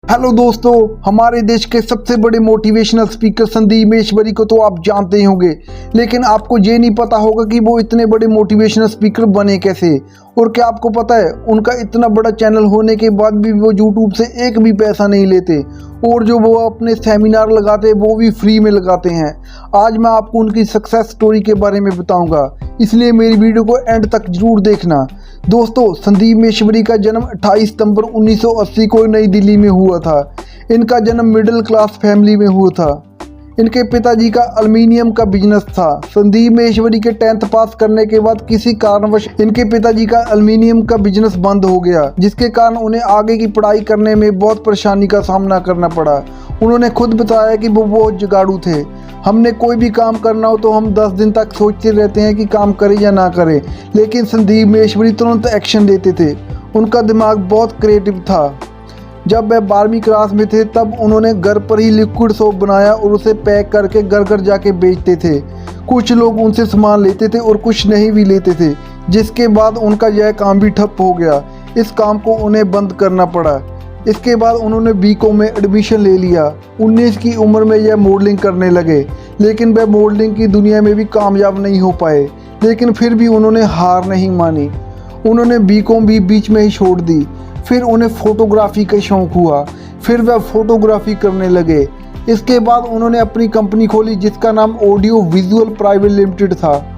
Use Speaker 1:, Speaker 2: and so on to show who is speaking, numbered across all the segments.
Speaker 1: Hello दोस्तों, हमारे देश के सबसे बड़े मोटिवेशनल स्पीकर संदीप महेश्वरी को तो आप जानते ही होंगे, लेकिन आपको ये नहीं पता होगा कि वो इतने बड़े मोटिवेशनल स्पीकर बने कैसे। और क्या आपको पता है, उनका इतना बड़ा चैनल होने के बाद भी वो यूट्यूब से एक भी पैसा नहीं लेते और जो वो अपने सेमिनार लगाते हैं वो भी फ्री में लगाते हैं। आज मैं आपको उनकी सक्सेस स्टोरी के बारे में बताऊंगा, इसलिए मेरी वीडियो को एंड तक जरूर देखना। दोस्तों, संदीप महेश्वरी का जन्म 28 सितंबर 1980 को नई दिल्ली में हुआ था। इनका जन्म मिडिल क्लास फैमिली में हुआ था। इनके पिताजी का एल्युमिनियम का बिजनेस था। संदीप महेश्वरी के 10th पास करने के बाद किसी कारणवश इनके पिताजी का एल्युमिनियम का बिजनेस बंद हो गया, जिसके कारण उन्हें आगे की पढ़ाई करने में बहुत परेशानी का सामना करना पड़ा। उन्होंने खुद बताया कि वो बहुत जुगाड़ू थे। हमने कोई भी काम करना हो तो हम 10 दिन तक सोचते रहते हैं कि काम करें या ना करें, लेकिन संदीप महेश्वरी तुरंत एक्शन लेते थे। उनका दिमाग बहुत क्रिएटिव था। जब वह 12वीं क्लास में थे तब उन्होंने घर पर ही लिक्विड सोप बनाया और उसे पैक करके घर घर जाके बेचते थे। कुछ लोग उनसे सामान लेते थे और कुछ नहीं भी लेते थे, जिसके बाद उनका यह काम भी ठप हो गया। इस काम को उन्हें बंद करना पड़ा। इसके बाद उन्होंने बीकॉम में एडमिशन ले लिया। 19 की उम्र में यह मॉडलिंग करने लगे, लेकिन वह मॉडलिंग की दुनिया में भी कामयाब नहीं हो पाए। लेकिन फिर भी उन्होंने हार नहीं मानी। उन्होंने बीकॉम भी बीच में ही छोड़ दी। फिर उन्हें फोटोग्राफी का शौक़ हुआ, फिर वह फोटोग्राफी करने लगे। इसके बाद उन्होंने अपनी कंपनी खोली जिसका नाम ऑडियो विजुअल प्राइवेट लिमिटेड था।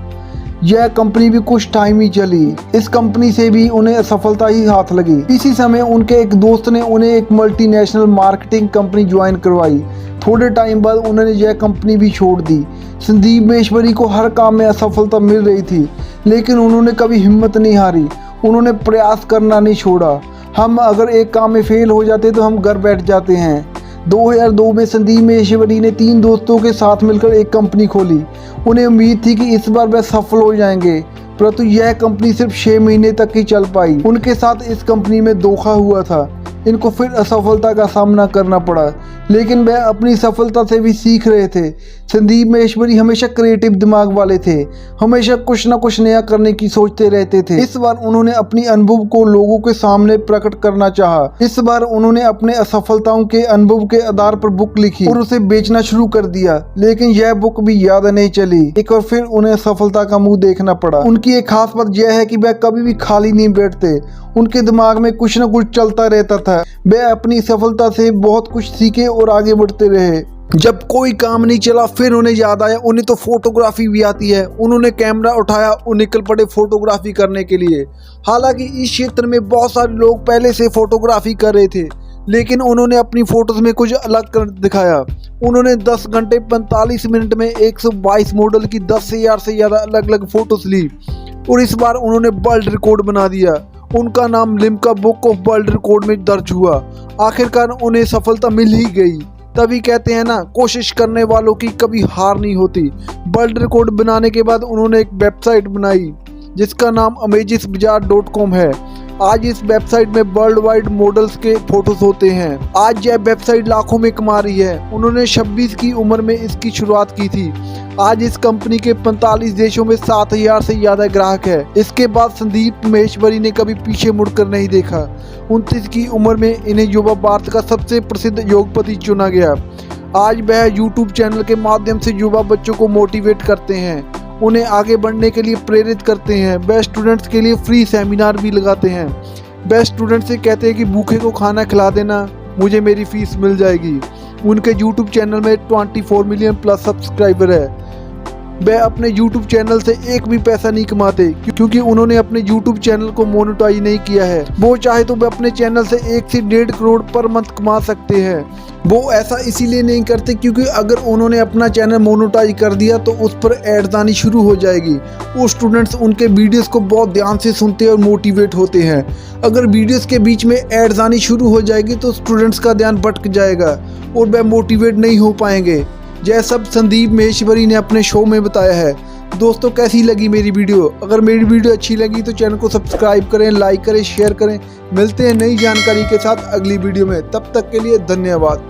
Speaker 1: यह कंपनी भी कुछ टाइम ही चली। इस कंपनी से भी उन्हें असफलता ही हाथ लगी। इसी समय उनके एक दोस्त ने उन्हें एक मल्टीनेशनल मार्केटिंग कंपनी ज्वाइन करवाई। थोड़े टाइम बाद उन्होंने यह कंपनी भी छोड़ दी। संदीप महेश्वरी को हर काम में असफलता मिल रही थी, लेकिन उन्होंने कभी हिम्मत नहीं हारी। उन्होंने प्रयास करना नहीं छोड़ा। हम अगर एक काम में फेल हो जाते तो हम घर बैठ जाते हैं। 2002 में संदीप महेश्वरी ने 3 दोस्तों के साथ मिलकर एक कंपनी खोली। उन्हें उम्मीद थी कि इस बार वह सफल हो जाएंगे, परंतु यह कंपनी सिर्फ 6 महीने तक ही चल पाई। उनके साथ इस कंपनी में धोखा हुआ था। इनको फिर असफलता का सामना करना पड़ा, लेकिन वह अपनी सफलता से भी सीख रहे थे। संदीप महेश्वरी हमेशा क्रिएटिव दिमाग वाले थे, हमेशा कुछ ना कुछ नया करने की सोचते रहते थे। इस बार उन्होंने अपनी अनुभव को लोगों के सामने प्रकट करना चाहा। इस बार उन्होंने अपने असफलताओं के अनुभव के आधार पर बुक लिखी और उसे बेचना शुरू कर दिया, लेकिन यह बुक भी याद नहीं चली। एक बार फिर उन्हें सफलता का मुंह देखना पड़ा। उनकी एक खास बात यह है कि वह कभी भी खाली नहीं बैठते। उनके दिमाग में कुछ न कुछ चलता रहता था। वे अपनी सफलता से बहुत कुछ सीखे और आगे बढ़ते रहे। जब कोई काम नहीं चला फिर उन्हें याद आया उन्हें तो फोटोग्राफी भी आती है। उन्होंने कैमरा उठाया और निकल पड़े फोटोग्राफी करने के लिए। हालांकि इस क्षेत्र में बहुत सारे लोग पहले से फोटोग्राफी कर रहे थे, लेकिन उन्होंने अपनी फोटोज में कुछ अलग कर दिखाया। उन्होंने 10 घंटे 45 मिनट में 122 मॉडल की 10,000 से ज़्यादा अलग अलग फोटोज ली और इस बार उन्होंने वर्ल्ड रिकॉर्ड बना दिया। उनका नाम Limca book of world record में दर्ज हुआ। आखिरकार उन्हें सफलता मिल ही गई। तभी कहते हैं ना, कोशिश करने वालों की कभी हार नहीं होती। वर्ल्ड रिकॉर्ड बनाने के बाद उन्होंने एक वेबसाइट बनाई जिसका नाम amazisbazaar.com है। आज इस वेबसाइट में वर्ल्ड वाइड मॉडल्स के फोटोज होते हैं। आज यह वेबसाइट लाखों में कमा रही है। उन्होंने 26 की उम्र में इसकी शुरुआत की थी। आज इस कंपनी के 45 देशों में 7,000 से ज्यादा ग्राहक है। इसके बाद संदीप महेश्वरी ने कभी पीछे मुड़कर नहीं देखा। 29 की उम्र में इन्हें युवा भारत का सबसे प्रसिद्ध योगपति चुना गया। आज वह यूट्यूब चैनल के माध्यम से युवा बच्चों को मोटिवेट करते हैं, उन्हें आगे बढ़ने के लिए प्रेरित करते हैं। वह स्टूडेंट्स के लिए फ्री सेमिनार भी लगाते हैं। वह स्टूडेंट से कहते हैं कि भूखे को खाना खिला देना, मुझे मेरी फीस मिल जाएगी। उनके यूट्यूब चैनल में 24 मिलियन प्लस सब्सक्राइबर है। वह अपने YouTube चैनल से एक भी पैसा नहीं कमाते, क्योंकि उन्होंने अपने YouTube चैनल को मोनेटाइज नहीं किया है। वो चाहे तो वह अपने चैनल से 1 से 1.5 करोड़ पर मंथ कमा सकते हैं। वो ऐसा इसीलिए नहीं करते क्योंकि अगर उन्होंने अपना चैनल मोनेटाइज कर दिया तो उस पर एड्स आनी शुरू हो जाएगी और स्टूडेंट्स उनके वीडियोस को बहुत ध्यान से सुनते हैं और मोटिवेट होते हैं। अगर वीडियोस के बीच में एड्स आनी शुरू हो जाएगी तो स्टूडेंट्स का ध्यान भटक जाएगा और वह मोटिवेट नहीं हो पाएंगे। यह सब संदीप महेश्वरी ने अपने शो में बताया है। दोस्तों, कैसी लगी मेरी वीडियो? अगर मेरी वीडियो अच्छी लगी तो चैनल को सब्सक्राइब करें, लाइक करें, शेयर करें। मिलते हैं नई जानकारी के साथ अगली वीडियो में। तब तक के लिए धन्यवाद।